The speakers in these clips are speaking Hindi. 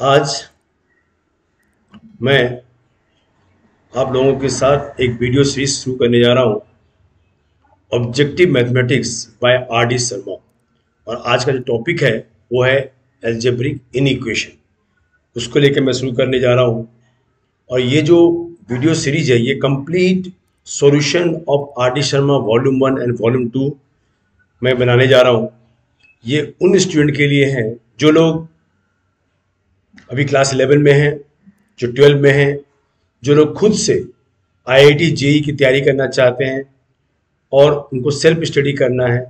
आज मैं आप लोगों के साथ एक वीडियो सीरीज शुरू करने जा रहा हूं, objective mathematics bye R D Sharma. और आज का जो टॉपिक है वो है एल्जेब्रिक इनइक्वेशन। उसको लेकर मैं शुरू करने जा रहा हूं। और ये जो वीडियो सीरीज है ये complete solution of R D Sharma volume 1 and volume 2 मैं बनाने जा रहा हूं। ये उन स्टूडेंट के लिए हैं जो लोग अभी क्लास 11 में हैं, जो 12 में हैं, जो लोग खुद से आईआईटी जेई की तैयारी करना चाहते हैं और उनको सेल्फ स्टडी करना है।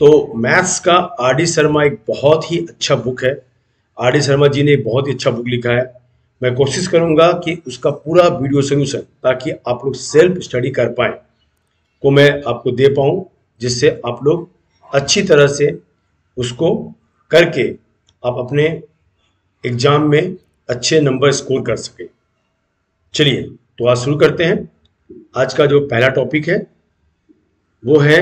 तो मैथ्स का आर डी शर्मा एक बहुत ही अच्छा बुक है। आर डी शर्मा जी ने एक बहुत ही अच्छा बुक लिखा है। मैं कोशिश करूंगा कि उसका पूरा वीडियो सोल्यूशन, ताकि आप लोग सेल्फ स्टडी कर पाएँ, को मैं आपको दे पाऊँ, जिससे आप लोग अच्छी तरह से उसको करके आप अपने एग्जाम में अच्छे नंबर स्कोर कर सकें। चलिए तो आज शुरू करते हैं। आज का जो पहला टॉपिक है वो है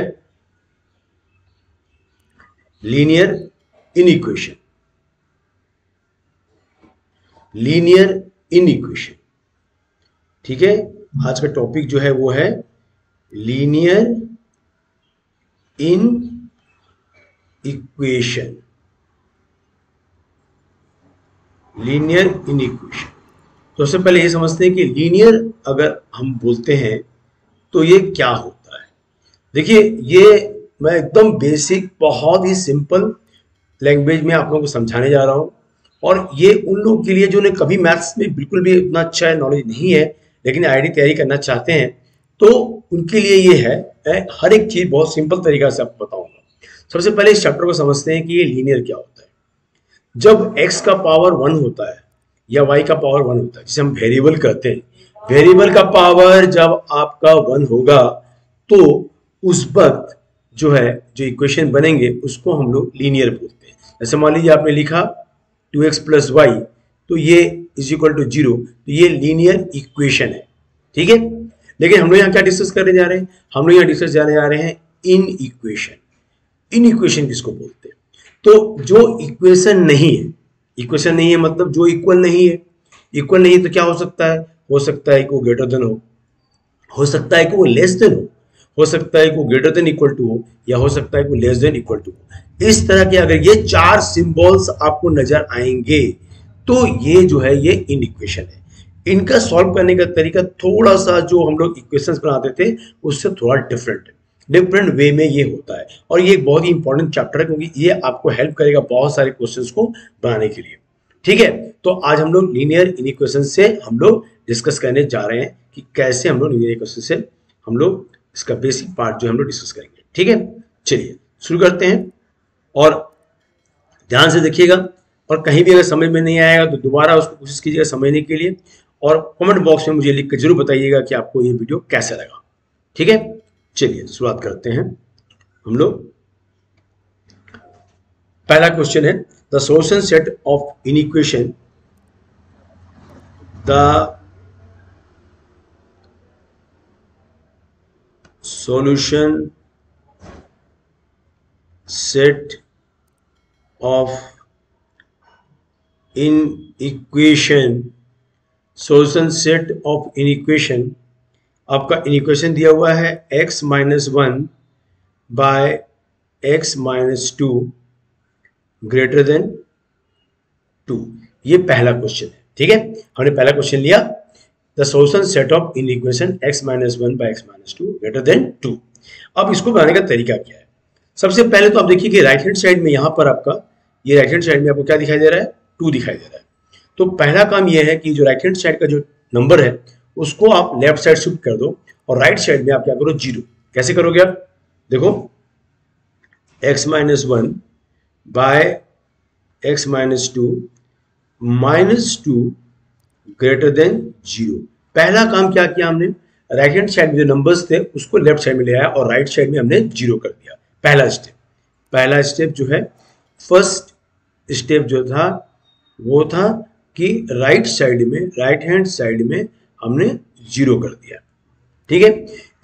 लीनियर इनइक्वेशन। लीनियर इनइक्वेशन, ठीक है। आज का टॉपिक जो है वो है linear in equation. Linear inequation, तो सबसे पहले ये समझते हैं कि लीनियर अगर हम बोलते हैं तो ये क्या होता है। देखिए, ये मैं एकदम बेसिक, बहुत ही सिंपल लैंग्वेज में आप लोगों को समझाने जा रहा हूँ। और ये उन लोगों के लिए जो ने कभी मैथ्स में बिल्कुल भी उतना अच्छा नॉलेज नहीं है, लेकिन आईआईटी तैयारी करना चाहते हैं, तो उनके लिए ये है। हर एक चीज़ बहुत सिंपल तरीका से आपको बताऊंगा। सबसे पहले इस चैप्टर को समझते हैं कि ये लीनियर क्या होता है। जब x का पावर 1 होता है या y का पावर 1 होता है, जिसे हम वेरिएबल कहते हैं, वेरिएबल का पावर जब आपका 1 होगा तो उस वक्त जो है जो इक्वेशन बनेंगे उसको हम लोग लीनियर बोलते हैं। जैसे मान लीजिए आपने लिखा 2x + y, तो ये = 0, तो ये लीनियर इक्वेशन है, ठीक है। लेकिन हम लोग यहाँ क्या डिस्कस करने जा रहे हैं? हम लोग यहाँ डिस्कस करने जा रहे हैं इन इक्वेशन। इन इक्वेशन किसको बोलते हैं? तो जो इक्वेशन नहीं है, इक्वेशन नहीं है मतलब जो इक्वल नहीं है। इक्वल नहीं है तो क्या हो सकता है? हो सकता है कि वो ग्रेटर देन हो सकता है कि वो लेस देन हो सकता है कि वो ग्रेटर देन इक्वल टू हो, या हो सकता है कि वो लेस देन इक्वल टू हो। इस तरह के अगर ये 4 सिंबल्स आपको नजर आएंगे तो ये जो है ये इन इक्वेशन है। इनका सॉल्व करने का तरीका थोड़ा सा जो हम लोग इक्वेशंस बनाते थे उससे थोड़ा डिफरेंट वे में ये होता है। और ये एक बहुत ही इंपॉर्टेंट चैप्टर है, क्योंकि ये आपको हेल्प करेगा बहुत सारे क्वेश्चंस को बनाने के लिए, ठीक है। तो आज हम लोग लीनियर इनइक्वेशन से हम लोग डिस्कस करने जा रहे हैं कि कैसे हम लोग लीनियर इक्वेशन से हम लोग इसका बेसिक पार्ट जो हम लोग डिस्कस करेंगे, ठीक है। चलिए शुरू करते हैं और ध्यान से देखिएगा। और कहीं भी अगर समझ में नहीं आएगा तो दोबारा उसको कोशिश कीजिएगा समझने के लिए, और कमेंट बॉक्स में मुझे लिख कर जरूर बताइएगा कि आपको ये वीडियो कैसा लगा, ठीक है। चलिए शुरुआत करते हैं हम लोग। पहला क्वेश्चन है the solution set of inequation, the solution set of inequation. Solution set of inequation, आपका इनइक्वेशन दिया हुआ है x - 1 by x - 2 greater than 2। ये पहला क्वेश्चन है, ठीक है। हमने पहला क्वेश्चन लिया, the solution set of inequation x - 1 by x - 2 greater than 2। अब इसको बनाने का तरीका क्या है? सबसे पहले तो आप देखिए कि राइट हैंड साइड में यहाँ पर आपका ये राइट हैंड साइड में आपको क्या दिखाई दे रहा है? 2 दिखाई दे रहा है। तो पहला काम यह है कि जो राइट हैंड साइड का जो नंबर है उसको आप लेफ्ट साइड शिफ्ट कर दो, और राइट साइड में आप क्या करो? 0। कैसे करोगे आप? देखो x - 1 by x - 2 -2 greater than 0। पहला काम क्या किया हमने? राइट हैंड साइड में जो नंबर्स थे उसको लेफ्ट साइड में ले आया और राइट साइड में हमने 0 कर दिया। पहला स्टेप जो है, फर्स्ट स्टेप जो था वो था कि राइट हैंड साइड में हमने 0 कर दिया, ठीक है।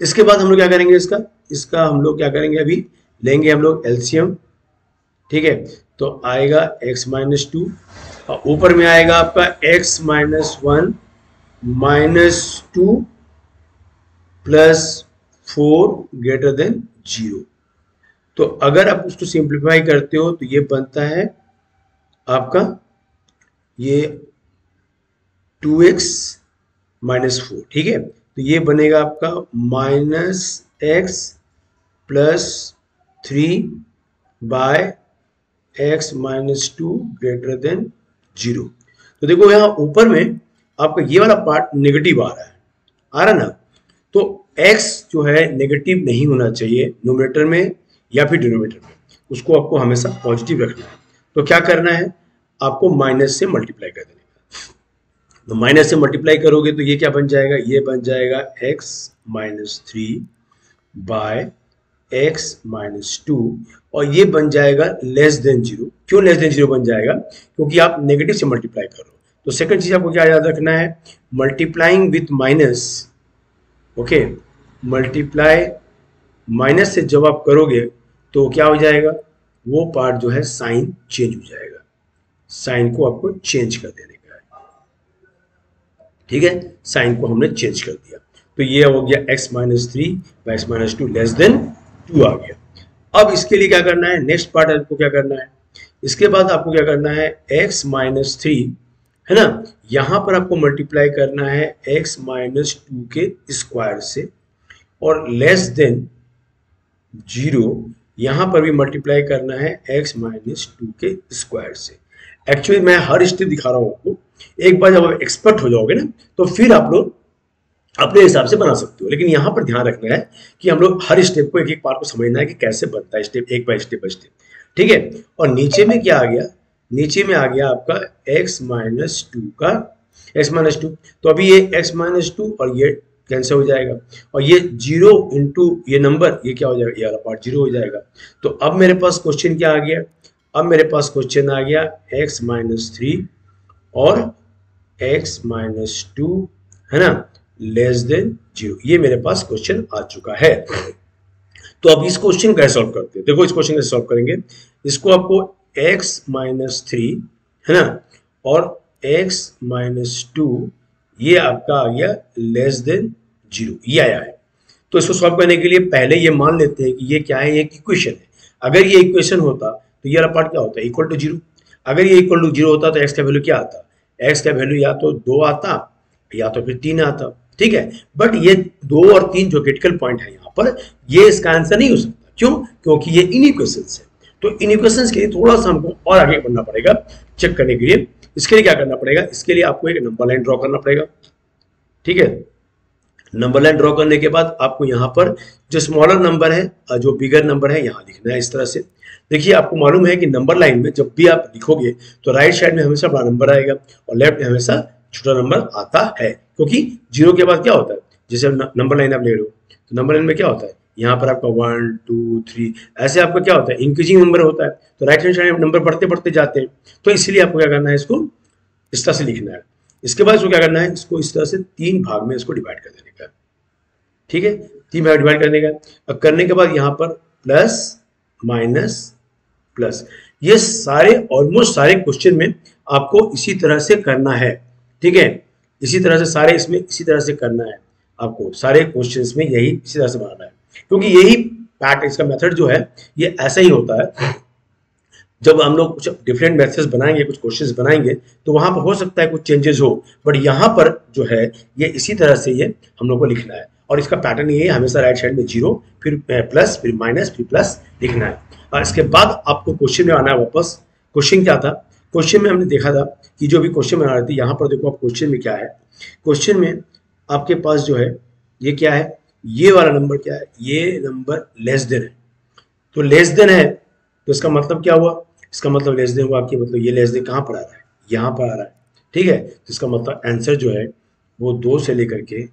इसके बाद हम लोग क्या करेंगे? इसका हम लोग क्या करेंगे? अभी लेंगे हम लोग एलसीएम, ठीक है। तो आएगा x - 2 और ऊपर में आएगा आपका x minus 1 minus 2 plus 4 greater than 0। तो अगर आप उसको सिंप्लीफाई करते हो तो ये बनता है आपका ये 2x माइनस 4, ठीक है। तो ये बनेगा आपका minus x plus 3 by x minus 2 greater than 0। तो देखो यहाँ ऊपर में आपका ये वाला पार्ट नेगेटिव आ रहा है ना। तो x जो है नेगेटिव नहीं होना चाहिए न्यूमरेटर में या फिर डिनोमिनेटर में, उसको आपको हमेशा पॉजिटिव रखना है। तो क्या करना है, आपको माइनस से मल्टीप्लाई कर देने का। तो माइनस से मल्टीप्लाई करोगे तो ये क्या बन जाएगा, ये बन जाएगा x minus 3 by x minus 2, और ये बन जाएगा लेस देन 0। क्यों लेस देन 0 बन जाएगा, क्योंकि आप नेगेटिव से मल्टीप्लाई कर रहे हो। तो सेकंड चीज आपको क्या याद रखना है, multiplying with minus, okay, multiply minus से जब आप करोगे तो क्या हो जाएगा, वो पार्ट जो है साइन चेंज हो जाएगा। साइन को आपको चेंज कर देने का है, ठीक है। साइन को हमने चेंज कर दिया, तो ये हो गया x minus 3 by x minus 2 less than 2 आ गया। अब इसके लिए क्या करना है, नेक्स्ट पार्ट आपको क्या करना है, इसके बाद आपको क्या करना है, x माइनस 3 है ना, यहां पर आपको मल्टीप्लाई करना है x माइनस 2 के स्क्वायर से, और लेस देन 0 यहां पर भी मल्टीप्लाई करना है x माइनस 2 के स्क्वायर से। एक्चुअली मैं हर स्टेप दिखा रहा हूं आपको, एक बार जब आप एक्सपर्ट हो जाओगे ना तो फिर आप लोग अपने हिसाब से बना सकते हो, लेकिन यहां पर ध्यान रखना है कि हम लोग हर स्टेप को एक एक पार्ट को समझना है कि कैसे बनता है, स्टेप एक बाय स्टेप, ठीक है। और नीचे में क्या आ गया, नीचे में आ गया आपका x माइनस 2 का x माइनस 2, तो अभी ये x माइनस 2 और ये कैंसिल हो जाएगा, और ये 0 इंटू ये नंबर, ये क्या हो जाएगा, ये वाला पार्ट 0 हो जाएगा। तो अब मेरे पास क्वेश्चन क्या आ गया, अब मेरे पास क्वेश्चन आ गया x माइनस 3 और x माइनस 2, है ना, लेस देन 0। ये मेरे पास क्वेश्चन आ चुका है। तो अब इस क्वेश्चन कैसे सॉल्व करते हैं, देखो इस क्वेश्चन कैसे सॉल्व करेंगे। इसको आपको x माइनस 3 है ना और x माइनस 2, ये आपका आ गया लेस देन 0, ये आया है। तो इसको सॉल्व करने के लिए पहले ये मान लेते हैं कि ये क्या है, ये एक इक्वेशन है। अगर ये इक्वेशन होता तो ये वाला पार्ट क्या होता है, इक्वल टू 0। अगर ये इक्वल टू 0 होता तो x का वैल्यू क्या आता, x का वैल्यू या तो 2 आता या तो फिर 3 आता, ठीक है। बट ये 2 और 3 जो क्रिटिकल पॉइंट है यहाँ पर, ये इसका आंसर नहीं हो सकता। क्यों, क्योंकि ये इनइक्वेशंस है। तो इनइक्वेशंस के लिए थोड़ा सा हमको और आगे बढ़ना पड़ेगा चेक करने के लिए। इसके लिए क्या करना पड़ेगा, इसके लिए आपको एक नंबर लाइन ड्रॉ करना पड़ेगा, ठीक है। नंबर लाइन ड्रॉ करने के बाद आपको यहाँ पर जो स्मॉलर नंबर है, जो बिगर नंबर है, यहाँ लिखना है इस तरह से। देखिए आपको मालूम है कि नंबर लाइन में जब भी आप लिखोगे तो राइट साइड में हमेशा बड़ा नंबर आएगा और लेफ्ट में हमेशा छोटा नंबर आता है, क्योंकि 0 के बाद क्या होता है, जैसे नंबर लाइन आप ले रहे हो तो नंबर लाइन में क्या होता है, यहाँ पर आपका 1 2 3 ऐसे आपका क्या होता है, इंक्रीजिंग नंबर होता है। तो राइट हैंड साइड में नंबर बढ़ते बढ़ते जाते हैं। तो इसलिए आपको क्या करना है, इसको इस तरह से लिखना है। इसके बाद इसको क्या करना है, इसको इस तरह से 3 भाग में इसको डिवाइड कर देने का, ठीक है। 3 भाग डिवाइड करने का। अब करने के बाद यहाँ पर प्लस माइनस प्लस, ये सारे ऑलमोस्ट सारे क्वेश्चन में आपको इसी तरह से करना है, ठीक है। इसी तरह से सारे इसमें इसी तरह से करना है आपको, सारे क्वेश्चंस में यही इसी तरह से बनाना है, क्योंकि यही पैटर्न, इसका मेथड जो है ये ऐसा ही होता है। जब हम लोग कुछ डिफरेंट मेथड्स बनाएंगे, कुछ क्वेश्चंस बनाएंगे, तो वहां पर हो सकता है कुछ चेंजेस हो, बट यहाँ पर जो है ये इसी तरह से ये हम लोग को लिखना है। और इसका पैटर्न ये है, हमेशा राइट साइड में 0 फिर प्लस फिर माइनस फिर प्लस लिखना है। और इसके बाद आपको क्वेश्चन में आना है वापस। क्वेश्चन क्या था, क्वेश्चन में हमने देखा था कि जो भी क्वेश्चन बना रहे थे, यहाँ पर देखो आप क्वेश्चन में क्या है, क्वेश्चन में आपके पास जो है ये क्या है, ये वाला नंबर क्या है, ये नंबर लेस देन है। तो लेस देन है तो इसका मतलब क्या हुआ, इसका मतलब लेस देन हुआ कि मतलब ये लेस देन कहाँ पर आ रहा है, यहाँ पर आ रहा है, ठीक है। तो इसका मतलब आंसर जो है वो 2 से लेकर के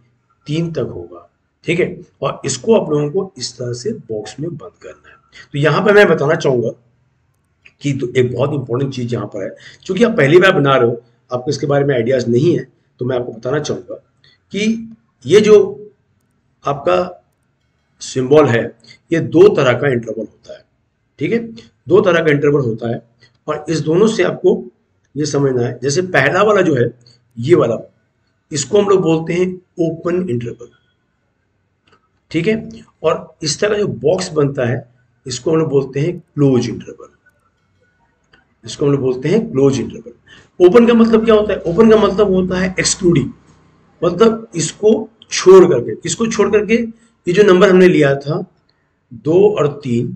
3 तक होगा, ठीक है। और इसको आप लोगों को इस तरह से बॉक्स में बंद करना है। तो यहाँ पर मैं बताना चाहूंगा कि तो एक बहुत इंपॉर्टेंट चीज यहाँ पर है, क्योंकि आप पहली बार बना रहे हो, आपको इसके बारे में आइडियाज नहीं है, तो मैं आपको बताना चाहूंगा कि ये जो आपका सिंबल है, ये 2 तरह का इंटरवल होता है, ठीक है। 2 तरह का इंटरवल होता है, और इस दोनों से आपको ये समझना है। जैसे पहला वाला जो है ये वाला, इसको हम लोग बोलते हैं ओपन इंटरवल, ठीक है। और इस तरह जो बॉक्स बनता है इसको हम लोग बोलते हैं क्लोज इंटरवल, इसको हम लोग बोलते हैं क्लोज इंटरवल। ओपन का मतलब क्या होता है? ओपन का मतलब होता है एक्सक्लूडिंग, मतलब इसको छोड़ करके, किसको छोड़ करके? ये जो नंबर हमने लिया था 2 और 3,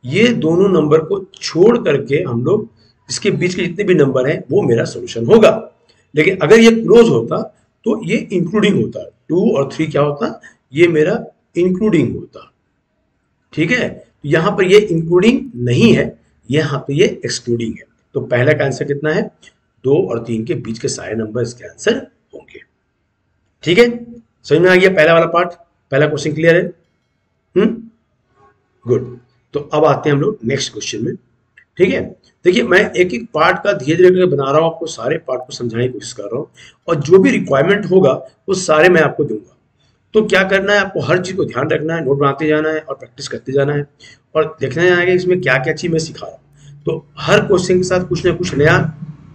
ये दोनों नंबर को छोड़ करके हम लोग इसके बीच के जितने भी नंबर हैं वो मेरा सोल्यूशन होगा। लेकिन अगर ये क्लोज होता तो ये इंक्लूडिंग होता, 2 और 3 क्या होता? ये मेरा इंक्लूडिंग होता, ठीक है। यहां पर ये इंक्लूडिंग नहीं है, यहां पे ये एक्सक्लूडिंग है। तो पहला का आंसर कितना है? 2 और 3 के बीच के सारे नंबर इसके आंसर होंगे, ठीक है। समझ में आ गया पहला वाला पार्ट? पहला क्वेश्चन क्लियर है? गुड। तो अब आते हैं हम लोग नेक्स्ट क्वेश्चन में, ठीक है। देखिए मैं एक एक पार्ट का धीरे धीरे करके बना रहा हूं, आपको सारे पार्ट को समझाने की कोशिश कर रहा हूं, और जो भी रिक्वायरमेंट होगा वो सारे मैं आपको दूंगा। तो क्या करना है, आपको हर चीज को ध्यान रखना है, नोट बनाते जाना है और प्रैक्टिस करते जाना है, और देखना है कि इसमें क्या क्या चीज मैं सिखा रहा हूँ। तो हर क्वेश्चन के साथ कुछ ना कुछ नया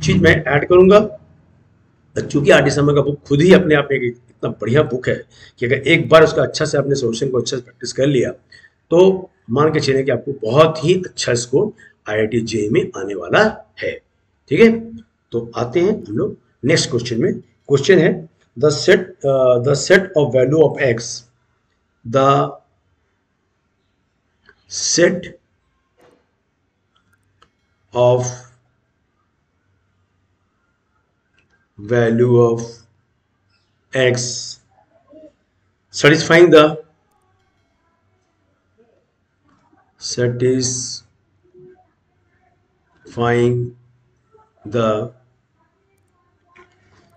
चीज मैं ऐड करूंगा। चूंकि आर डी शर्मा का बुक खुद ही अपने आप में इतना बढ़िया बुक है कि अगर एक बार उसका अच्छा से अपने सोल्यूशन को अच्छे से प्रैक्टिस कर लिया तो मान के चलिए कि आपको बहुत ही अच्छा स्कोर IIT JEE में आने वाला है, ठीक है। तो आते हैं हम लोग नेक्स्ट क्वेश्चन में। क्वेश्चन है the set of value of x, the set of value of x satisfying the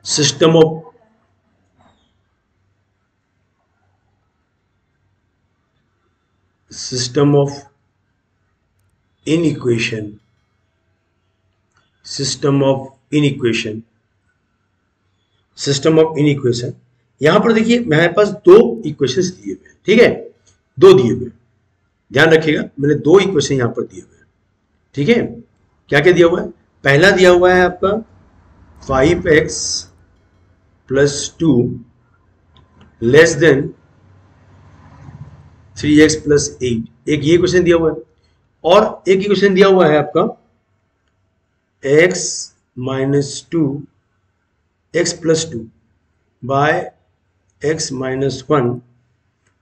system of inequation यहां पर देखिए मेरे पास दो इक्वेशंस दिए हुए हैं, ठीक है, दो दिए हुए हैं, ध्यान रखिएगा मैंने दो इक्वेशन यहां पर दिए हुए हैं, ठीक है। क्या क्या दिया हुआ है? पहला दिया हुआ है आपका 5x + 2 लेस देन 3x + 8, एक ये क्वेश्चन दिया हुआ है, और एक इक्वेशन दिया हुआ है आपका x - 2 x + 2 by x - 1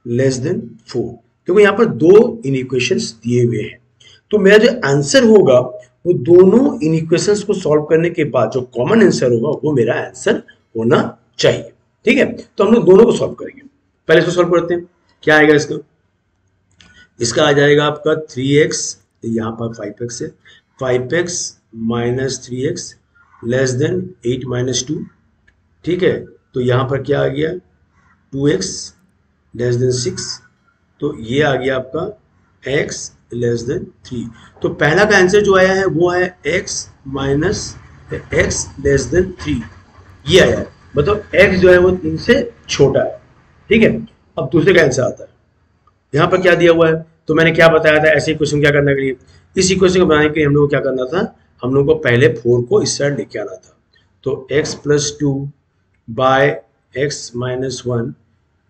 less than 4। देखो यहां पर दो इनइक्वेशंस दिए हुए हैं, तो मेरा जो आंसर होगा वो दोनों इनइक्वेशंस को सॉल्व करने के बाद जो कॉमन आंसर होगा वो मेरा आंसर होना चाहिए, ठीक है। तो हम लोग दोनों को सॉल्व करेंगे। पहले इसको सॉल्व करते हैं। क्या आएगा इसका? इसका आ जाएगा आपका 3x, यहां पर 5x है, 5x - 3x लेस देन 8 - 2, ठीक है। तो यहां पर क्या आ गया? 2x लेस देन 6, तो ये आ गया आपका x लेस देन 3। तो पहला का आंसर जो आया है वो है x लेस देन 3, ये आया है, मतलब x जो है वो 3 से छोटा है, ठीक है। अब दूसरे का आंसर आता है, यहाँ पर क्या दिया हुआ है, तो मैंने क्या बताया था ऐसे इक्वेशन क्या करना चाहिए, इस इक्वेशन को बनाने के लिए हम लोग को क्या करना था, हम लोग को पहले 4 को इस साइड लेके आना था। तो x + 2 by x - 1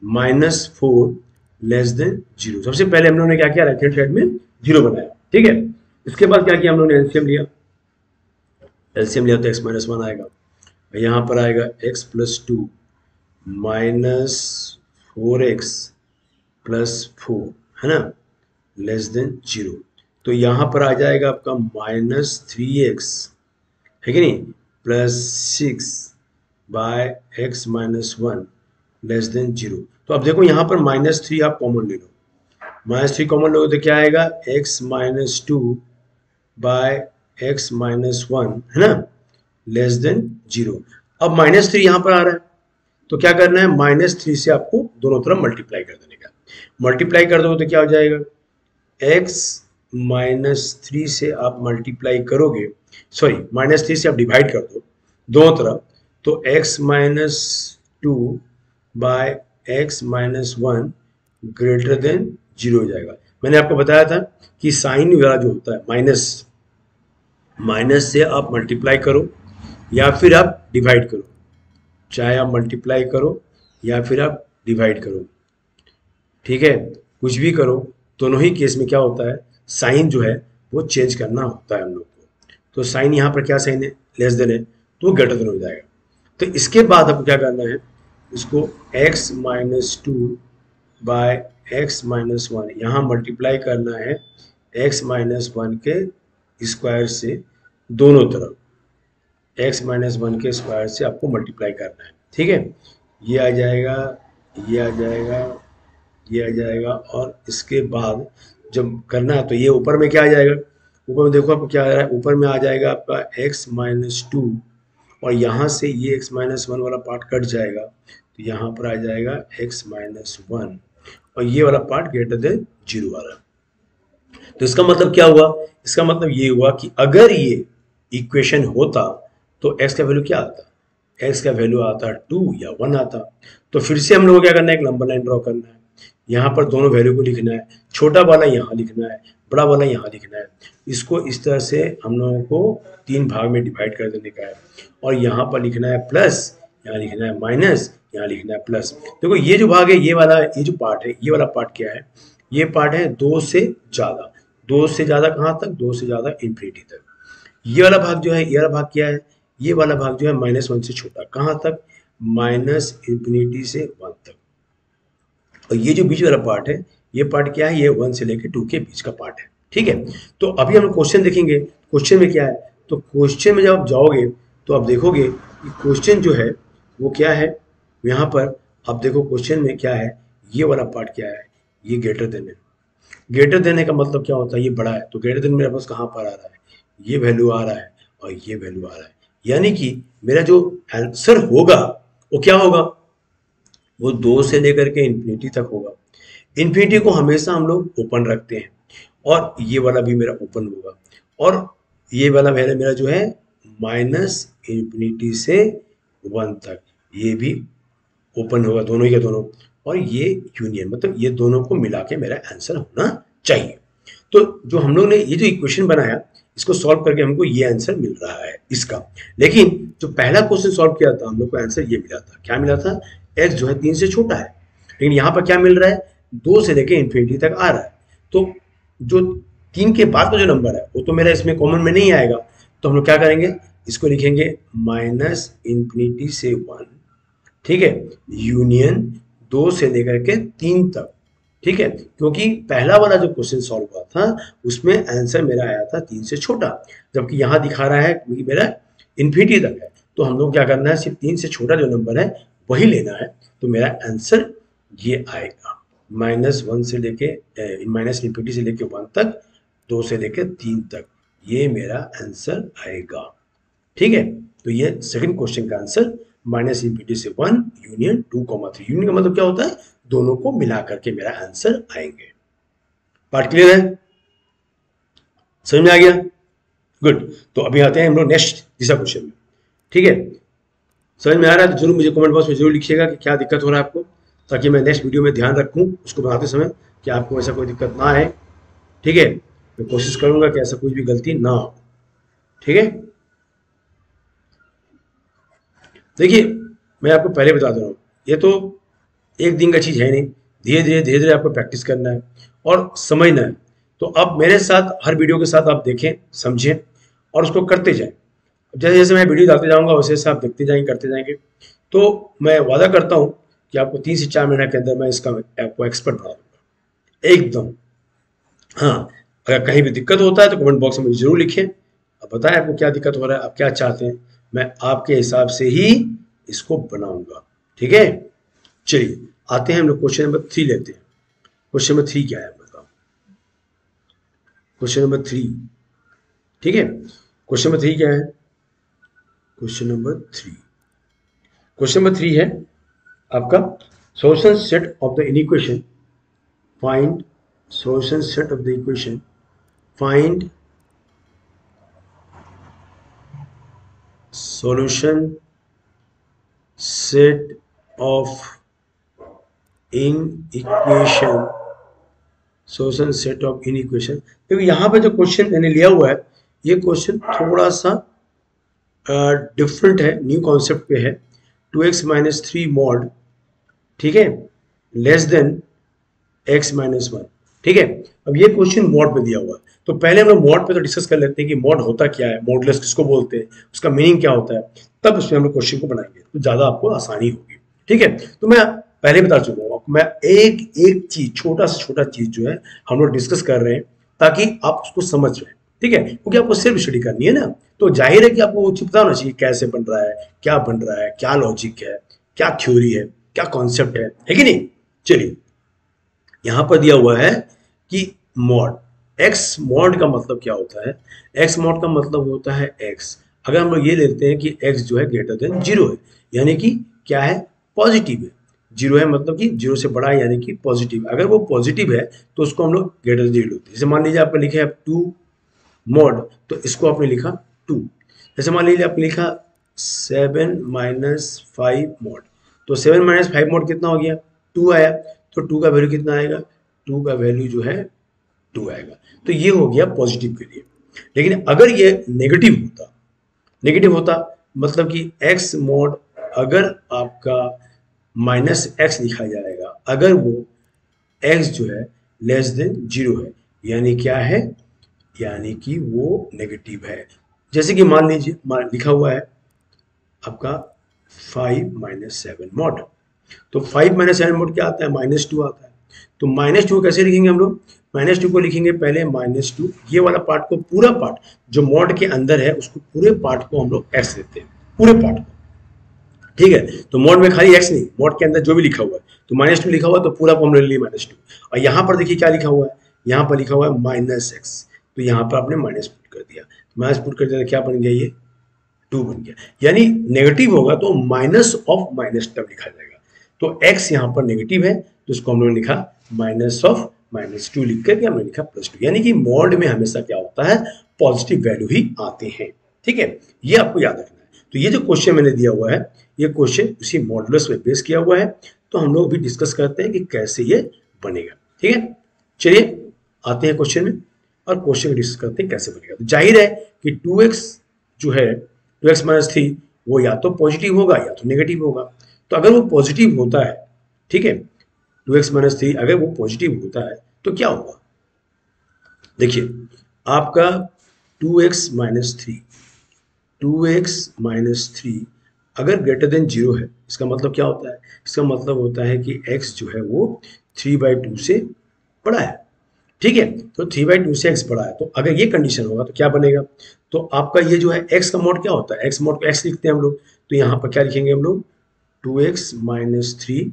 minus 4 less than 0। सबसे पहले हम लोगों ने क्या किया, राइट हैंड साइड में 0 बनाया, ठीक है। इसके बाद क्या किया हम लोगों ने, एलसीएम लिया, तो x - 1 आएगा, यहाँ पर आएगा x + 2 माइनस 4x + 4, है ना, लेस देन 0। तो यहाँ पर आ जाएगा आपका -3x, है कि नहीं, +6 बाय x - 1 लेस देन 0। तो अब देखो यहाँ पर -3 आप कॉमन ले लो, -3 कॉमन लोगे तो क्या आएगा, x - 2 बाय x - 1, है ना, लेस देन 0। अब -3 यहाँ पर आ रहा है, तो क्या करना है, -3 से आपको दोनों तरफ मल्टीप्लाई कर देने का। मल्टीप्लाई कर दो तो क्या हो जाएगा, x - 3 से आप मल्टीप्लाई करोगे, सॉरी -3 से आप डिवाइड कर दो दोनों तरफ, तो x - 2 by x - 1 greater than 0 हो जाएगा। मैंने आपको बताया था कि साइन वाला जो होता है माइनस से आप मल्टीप्लाई करो या फिर आप डिवाइड करो, चाहे आप मल्टीप्लाई करो या फिर आप डिवाइड करो, ठीक है, कुछ भी करो, दोनों ही केस में क्या होता है, साइन जो है वो चेंज करना होता है हम लोग को। तो साइन यहाँ पर क्या साइन है, लेस देन है, तो वो ग्रेटर देन हो जाएगा। तो इसके बाद आपको क्या करना है, इसको x minus two by x minus one, यहाँ मल्टीप्लाई करना है x माइनस वन के स्क्वायर से, दोनों तरफ x माइनस वन के स्क्वायर से आपको मल्टीप्लाई करना है, ठीक है। ये आ जाएगा, ये आ जाएगा, ये आ जाएगा, और इसके बाद जब करना है तो ये ऊपर में क्या आ जाएगा, ऊपर में देखो आपको क्या आ रहा है, ऊपर में आ जाएगा आपका x माइनस टू, और यहाँ से ये x माइनस वन वाला पार्ट कट जाएगा, तो यहाँ पर आ जाएगा x माइनस वन, और ये वाला पार्ट ग्रेटर देन जीरो वाला। तो इसका मतलब क्या हुआ, इसका मतलब ये हुआ कि अगर ये इक्वेशन होता तो x का वैल्यू क्या आता, x का वैल्यू आता 2 या 1 आता। तो फिर से हम लोग को क्या करना है, एक लंबा लाइन ड्रॉ करना है, यहाँ पर दोनों वैल्यू को लिखना है, छोटा वाला यहाँ लिखना है, बड़ा वाला यहाँ लिखना है। इसको इस तरह से हम लोगों को 3 भाग में डिवाइड कर देने का है, और यहाँ पर लिखना है प्लस, यहाँ लिखना है माइनस, यहाँ लिखना है प्लस। देखो ये जो भाग है, ये वाला, ये जो पार्ट है, ये वाला पार्ट क्या है, ये पार्ट है 2 से ज़्यादा। 2 से ज़्यादा कहाँ तक, 2 से ज़्यादा इन्फिनिटी तक। ये वाला भाग जो है, ये वाला भाग क्या है, ये वाला भाग जो है माइनस वन से छोटा, कहाँ तक, माइनस इन्फिनिटी से 1 तक। और ये जो बीच वाला पार्ट है, ये पार्ट क्या है, ये 1 से लेकर 2 के बीच का पार्ट है, ठीक है। तो अभी हम क्वेश्चन देखेंगे, क्वेश्चन में क्या है। तो क्वेश्चन में जब आप जाओगे तो आप देखोगे कि क्वेश्चन जो है वो क्या है, यहाँ पर आप देखो क्वेश्चन में क्या है, ये वाला पार्ट क्या है, ये ग्रेटर देन है। ग्रेटर देने का मतलब क्या होता है, ये बड़ा है, तो ग्रेटर देन मेरे पास कहाँ पर आ रहा है, ये वैल्यू आ रहा है और ये वैल्यू आ रहा है, यानी कि मेरा जो आंसर होगा वो क्या होगा, वो 2 से लेकर के इन्फिनिटी तक होगा। इन्फिनिटी को हमेशा हम लोग ओपन रखते हैं, और ये वाला भी मेरा ओपन होगा, और ये वाला वैल्यू मेरा जो है माइनस इन्फिनिटी से 1 तक, ये भी ओपन होगा, दोनों ही के दोनों, और ये यूनियन, मतलब ये दोनों को मिला के मेरा आंसर होना चाहिए। तो जो हम लोग ने ये जो इक्वेशन बनाया, इसको सॉल्व करके हमको ये आंसर मिल रहा है इसका। लेकिन जो पहला क्वेश्चन सॉल्व किया था हम लोग को आंसर ये मिला था, क्या मिला था, x जो है 3 से छोटा है, लेकिन यहाँ पर क्या मिल रहा है, 2 से लेके इन्फिनिटी तक आ रहा है। तो जो 3 के बाद का जो नंबर है वो तो मेरा इसमें कॉमन में नहीं आएगा, तो हम लोग क्या करेंगे, इसको लिखेंगे माइनस इन्फिनिटी से 1, ठीक है, यूनियन 2 से लेकर के 3 तक, ठीक है, क्योंकि पहला वाला जो क्वेश्चन सॉल्व हुआ था उसमें आंसर मेरा आया था 3 से छोटा, जबकि यहाँ दिखा रहा है कि मेरा इन्फिनिटी तक है। तो हम लोग क्या करना है, सिर्फ 3 से छोटा जो नंबर है वही लेना है, तो मेरा आंसर ये आएगा, -1 से लेके माइनस इन्फिनिटी से लेके 1 तक, 2 से लेके 3 तक, ये मेरा आंसर आएगा, ठीक है। तो ये सेकंड क्वेश्चन का आंसर माइनस इन्फिनिटी से 1 यूनियन 2,3। यूनियन का मतलब क्या होता है, दोनों को मिला करके मेरा आंसर आएंगे। पार्ट क्लियर है, समझ में आ गया, गुड। तो अभी आते हैं हम लोग नेक्स्ट तीसरा क्वेश्चन में, ठीक है। समझ में आ रहा है तो जरूर मुझे कमेंट बॉक्स में जरूर लिखिएगा कि क्या दिक्कत हो रहा है आपको, ताकि मैं नेक्स्ट वीडियो में ध्यान रखूं उसको बनाते समय कि आपको ऐसा कोई दिक्कत ना आए, ठीक है। मैं कोशिश करूंगा कि ऐसा कुछ भी गलती ना हो, ठीक है। देखिए मैं आपको पहले बता दे रहा हूँ, ये तो एक दिन का चीज़ है नहीं, धीरे धीरे आपको प्रैक्टिस करना है और समझना है। तो अब मेरे साथ हर वीडियो के साथ आप देखें, समझें और उसको करते जाएं। जैसे जैसे मैं वीडियो डालते जाऊंगा वैसे वैसे आप देखते जाएंगे, करते जाएंगे। तो मैं वादा करता हूँ कि आपको 3 से 4 महीने के अंदर मैं इसका आपको एक्सपर्ट बना दूंगा एकदम। हाँ, अगर कहीं भी दिक्कत होता है तो कमेंट बॉक्स में मुझे जरूर लिखें, अब बताएं आपको क्या दिक्कत हो रहा है, आप क्या चाहते हैं, मैं आपके हिसाब से ही इसको बनाऊंगा, ठीक है। चलिए आते हैं हम लोग क्वेश्चन नंबर 3 लेते हैं। क्वेश्चन नंबर 3 क्या है बताओ, क्वेश्चन नंबर 3, ठीक है। क्वेश्चन नंबर 3 क्या है, क्वेश्चन नंबर 3, क्वेश्चन नंबर 3 है आपका solution set of the equation, find solution set of the equation, find solution set of in equation, solution set of in equation। क्योंकि यहाँ पे जो क्वेश्चन मैंने लिया हुआ है ये क्वेश्चन थोड़ा सा डिफरेंट है, न्यू कॉन्सेप्ट पे है। 2x माइनस 3 मॉड, ठीक है, लेस देन x माइनस 1, ठीक है। अब ये क्वेश्चन मॉड पे दिया हुआ है, तो पहले हम लोग मॉड पे तो डिस्कस कर लेते हैं कि मॉड होता क्या है, मॉडुलस किसको बोलते हैं, उसका मीनिंग क्या होता है, तब उसमें हम लोग क्वेश्चन को बनाएंगे तो ज़्यादा आपको आसानी होगी, ठीक है। तो मैं पहले बता चुका हूँ, मैं एक एक चीज, छोटा से छोटा चीज जो है हम लोग डिस्कस कर रहे हैं ताकि आप उसको समझ रहे हैं, ठीक है, क्योंकि आपको सिर्फ स्टडी करनी है ना, तो जाहिर है कि आपको वो चीज पता होना चाहिए कैसे बन रहा है, क्या बन रहा है, क्या लॉजिक है, क्या थ्योरी है, क्या कॉन्सेप्ट है कि नहीं। चलिए, यहां पर दिया हुआ है कि मॉड, एक्स मॉड का मतलब क्या होता है, एक्स मॉड का मतलब होता है एक्स, अगर हम लोग ये लेते हैं कि एक्स जो है ग्रेटर देन जीरो है, यानी कि क्या है, पॉजिटिव है, जीरो है मतलब कि जीरो से बड़ा है यानी कि पॉजिटिव, अगर वो पॉजिटिव है तो उसको हम लोग ग्रेटर देन जीरो लेते हैं। जैसे मान लीजिए आपने लिखा है 2 मॉड, तो इसको आपने लिखा 2। जैसे मान लीजिए आपने लिखा 7 माइनस 5 मॉड, तो 7 माइनस 5 मॉड कितना हो गया, 2 आया, तो 2 का वैल्यू कितना आएगा, 2 का वैल्यू जो है 2 आएगा, तो ये हो गया पॉजिटिव के लिए। लेकिन अगर ये नेगेटिव होता, नेगेटिव होता मतलब कि एक्स मॉड अगर आपका माइनस एक्स लिखा जाएगा, अगर वो एक्स जो है लेस देन जीरो है, यानी क्या है, यानी कि वो नेगेटिव है। जैसे कि मान लीजिए लिखा हुआ है आपका 5 माइनस 7 मॉड, तो 5 माइनस 7 मॉड क्या आता है, -2 आता है, तो -2 कैसे लिखेंगे हम लोग, -2 को लिखेंगे पहले -2, ये वाला पार्ट को, पूरा पार्ट जो मॉड के अंदर है उसको, पूरे पार्ट को हम लोग एक्स देते हैं, पूरे पार्ट को, ठीक है। तो मॉड में खाली एक्स नहीं, मॉड के अंदर जो भी लिखा हुआ है, तो -2 लिखा हुआ है तो पूरा को हम ले लिए -2, और यहाँ पर देखिए क्या लिखा हुआ है, यहाँ पर लिखा हुआ है -x, तो यहाँ पर आपने माइनस पुट कर दिया, माइनस पुट कर दिया तो क्या बन गया, ये 2 बन गया, यानी नेगेटिव होगा तो माइनस ऑफ माइनस टर्म लिखा जाएगा, तो x यहाँ पर नेगेटिव है तो इसको हम लोगों ने लिखा माइनस ऑफ -2 लिख करके हमने लिखा +2, यानी कि मॉड में हमेशा क्या होता है, पॉजिटिव वैल्यू ही आते हैं, ठीक है, ये आपको याद रखना है। तो ये जो क्वेश्चन मैंने दिया हुआ है, ये क्वेश्चन उसी मॉडुलस पे बेस किया हुआ है, तो हम लोग भी डिस्कस करते हैं कि कैसे ये बनेगा, ठीक है। चलिए आते हैं क्वेश्चन में, और क्वेश्चन डिस्कस करते हैं कैसे बनेगा। तो जाहिर है कि 2x जो है, 2x माइनस 3 वो या तो पॉजिटिव होगा या तो नेगेटिव होगा, तो अगर वो पॉजिटिव होता है, ठीक है, 2x माइनस 3 अगर वो पॉजिटिव होता है तो क्या होगा, देखिए आपका 2x माइनस 3, 2x माइनस 3 अगर ग्रेटर देन जीरो है, इसका मतलब क्या होता है, इसका मतलब होता है कि x जो है वो 3/2 से बड़ा है, ठीक है, तो 3/2 से x बड़ा है, तो अगर ये कंडीशन होगा तो क्या बनेगा, तो आपका ये जो है x का मॉड क्या होता है, x मॉड को x लिखते हैं हम लोग, तो यहाँ पर क्या लिखेंगे हम लोग, 2x minus 3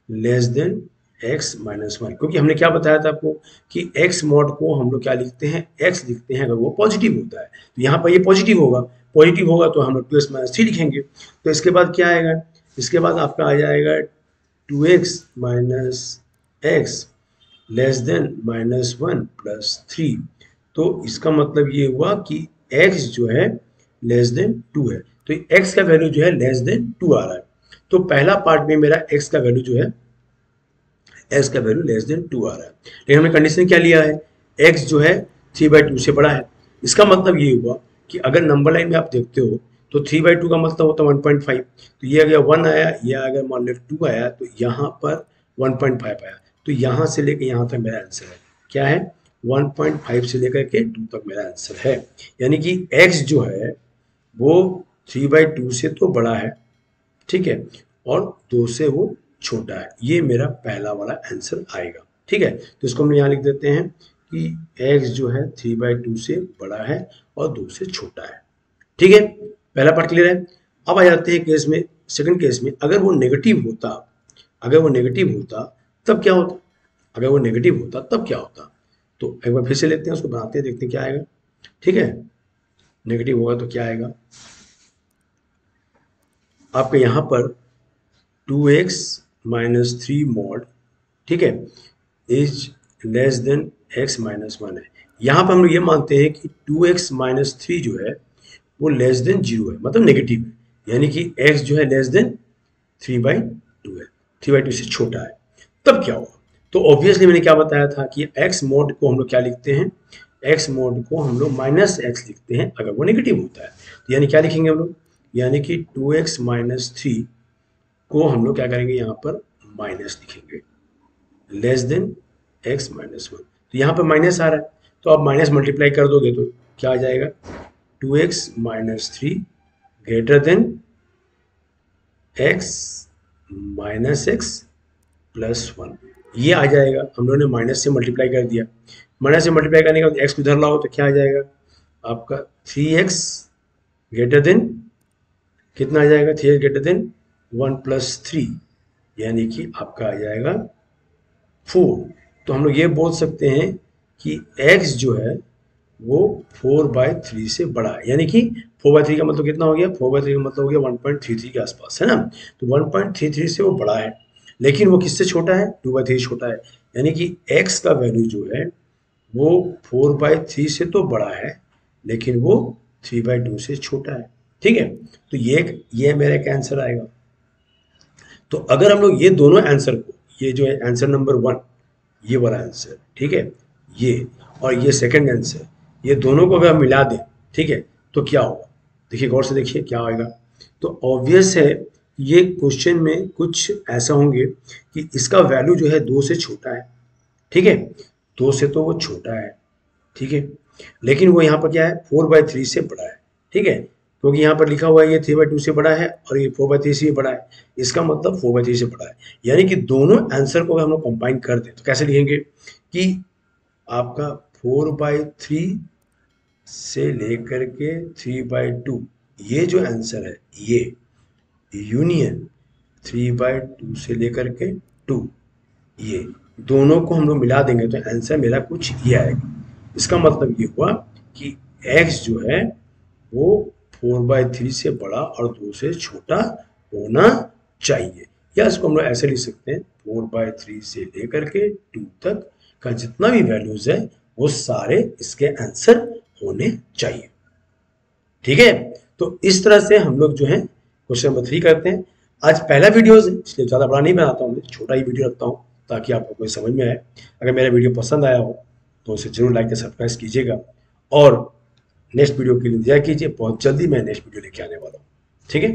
less than x minus 1, क्योंकि हमने क्या बताया था आपको कि x मॉड को हम लोग क्या लिखते हैं, x लिखते हैं अगर वो पॉजिटिव होता है, तो यहाँ पर ये पॉजिटिव होगा, पॉजिटिव होगा तो हम लोग 2x माइनस 3 लिखेंगे, तो इसके बाद क्या आएगा, इसके बाद आपका आ जाएगा 2x minus x less than -1 plus 3, तो इसका मतलब ये हुआ कि x जो है लेस देन 2 है, तो x का वैल्यू जो है लेस देन 2 आ रहा है, तो पहला पार्ट में मेरा x का वैल्यू जो है, x का वैल्यू लेस देन 2 आ रहा है, लेकिन हमने कंडीशन क्या लिया है, x जो है 3/2 से बड़ा है, इसका मतलब ये हुआ कि अगर नंबर लाइन में आप देखते हो तो 3/2 का मतलब होता है 1.5, तो ये अगर 1 आया या अगर मान लो 2 आया तो यहाँ पर 1.5 आया, तो यहाँ से लेकर यहाँ तक मेरा आंसर है, क्या है, 1.5 से लेकर के 2 तक मेरा आंसर है, यानी कि x जो है वो 3/2 से तो बड़ा है, ठीक है, और 2 से वो छोटा है, ये मेरा पहला वाला आंसर आएगा, ठीक है। तो इसको हम यहाँ लिख देते हैं कि x जो है 3/2 से बड़ा है और 2 से छोटा है, ठीक है, पहला पार्ट क्लियर है। अब आ जाते हैं केस में, सेकंड केस में, अगर वो नेगेटिव होता, अगर वो नेगेटिव होता तब क्या होता, अगर वो नेगेटिव होता तब क्या होता, तो एक बार फिर से लेते हैं, उसको बनाते हैं, देखते हैं क्या आएगा, ठीक है। नेगेटिव होगा तो क्या आएगा, आपके यहाँ पर 2x माइनस 3 मॉड, ठीक है, is less than x minus 1 है, यहाँ पर हम लोग ये मानते हैं कि 2x माइनस 3 जो है वो लेस देन जीरो है, मतलब नेगेटिव है, यानी कि x जो है लेस देन 3/2 है, 3/2 से छोटा है, तब क्या होगा, तो ऑब्वियसली मैंने क्या बताया था कि x मॉड को हम लोग क्या लिखते हैं, एक्स मोड को हम लोग माइनस एक्स लिखते हैं अगर वो नेगेटिव होता है। तो यानी क्या लिखेंगे हम लोग, यानी कि 2x माइनस 3 को हम लोग क्या करेंगे, यहाँ पर माइनस लिखेंगे, लेस देन x माइनस 1। तो यहाँ पर माइनस आ रहा है, तो आप माइनस मल्टीप्लाई कर दोगे तो क्या आ जाएगा, 2x minus 3 greater than x minus x plus 1, ये आ जाएगा। हम लोगों ने माइनस से मल्टीप्लाई कर दिया, माइनस से मल्टीप्लाई करने के बाद x को इधर लाओ तो क्या आ जाएगा आपका 3x ग्रेटर देन, कितना आ जाएगा, 3x ग्रेटर देन 1 प्लस 3, यानी कि आपका आ जाएगा 4। तो हम लोग ये बोल सकते हैं कि x जो है वो 4/3 से बड़ा है, यानी कि 4/3 का मतलब कितना हो गया, 4/3 का मतलब हो गया 1.33 के आसपास, है ना। तो 1.33 से वो बड़ा है, लेकिन वो किससे छोटा है, 2/3 छोटा है। यानी कि x का वैल्यू जो है वो 4/3 से तो बड़ा है, लेकिन वो 3/2 से छोटा है। ठीक है, तो ये मेरा एक आंसर आएगा। तो अगर हम लोग ये दोनों आंसर को, ये जो है आंसर नंबर 1, ये वाला आंसर, ठीक है, ये और ये सेकंड आंसर, ये दोनों को अगर हम मिला दें, ठीक है, तो क्या होगा, देखिए गौर से देखिए क्या आएगा। तो ऑब्वियस है ये क्वेश्चन में कुछ ऐसा होंगे कि इसका वैल्यू जो है 2 से छोटा है, ठीक है, 2 से तो वो छोटा है, ठीक है, लेकिन वो यहाँ पर क्या है 4/3 से बड़ा है, ठीक है, क्योंकि यहाँ पर लिखा हुआ है ये 3/2 से बड़ा है और ये 4/3 से बड़ा है, इसका मतलब 4/3 से बड़ा है। यानी कि दोनों आंसर को हम लोग कंबाइन कर दें तो कैसे लिखेंगे कि आपका 4/3 से लेकर के 3/2, ये जो आंसर है ये यूनियन 3/2 से लेकर के 2, ये दोनों को हम लोग मिला देंगे तो आंसर मेरा कुछ ये आएगा। इसका मतलब ये हुआ कि x जो है वो 4/3 से बड़ा और 2 से छोटा होना चाहिए, या इसको हम लोग ऐसे लिख सकते हैं 4/3 से लेकर के 2 तक का जितना भी वैल्यूज है वो सारे इसके आंसर होने चाहिए। ठीक है, तो इस तरह से हम लोग जो है क्वेश्चन नंबर 3 करते हैं। आज पहला वीडियो है इसलिए ज़्यादा बड़ा नहीं बनाता हूँ, छोटा ही वीडियो रखता हूँ ताकि आपको कोई समझ में आए। अगर मेरा वीडियो पसंद आया हो तो उसे जरूर लाइक या सब्सक्राइब कीजिएगा और नेक्स्ट वीडियो के लिए इंतजार कीजिए, बहुत जल्दी मैं नेक्स्ट वीडियो लेके आने वाला हूँ। ठीक है।